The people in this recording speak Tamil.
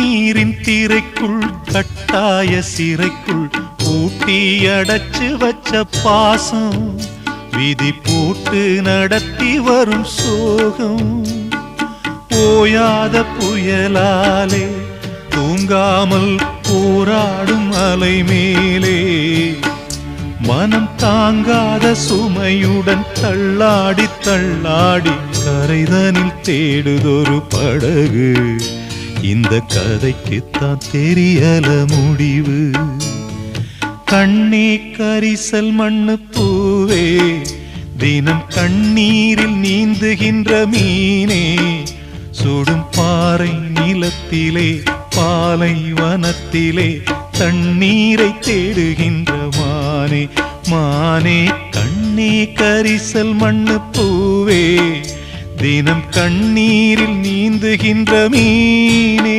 கண்ணீரின் திரைக்குள் கட்டாய சிறைக்குள் பூட்டி அடைச்சு வச்ச பாசம் விதி போட்டு நடத்தி வரும் சோகம் ஓயாத புயலாலே தூங்காமல் போராடும் அலை மேலே மனம் தாங்காத சுமையுடன் தள்ளாடி தள்ளாடி கரைதனில் தேடுதொரு படகு இந்த கதைக்குத்தான் தெரியல முடிவு கண்ணே கரிசல் மண்ணு பூவே தினம் கண்ணீரில் நீந்துகின்ற மீனே சுடும் பாறை நிலத்திலே பாலை வனத்திலே தண்ணீரை தேடுகின்ற மானே மானே கண்ணே கரிசல் மண்ணு பூவே தினம் கண்ணீரில் நீந்துகின்ற மீனே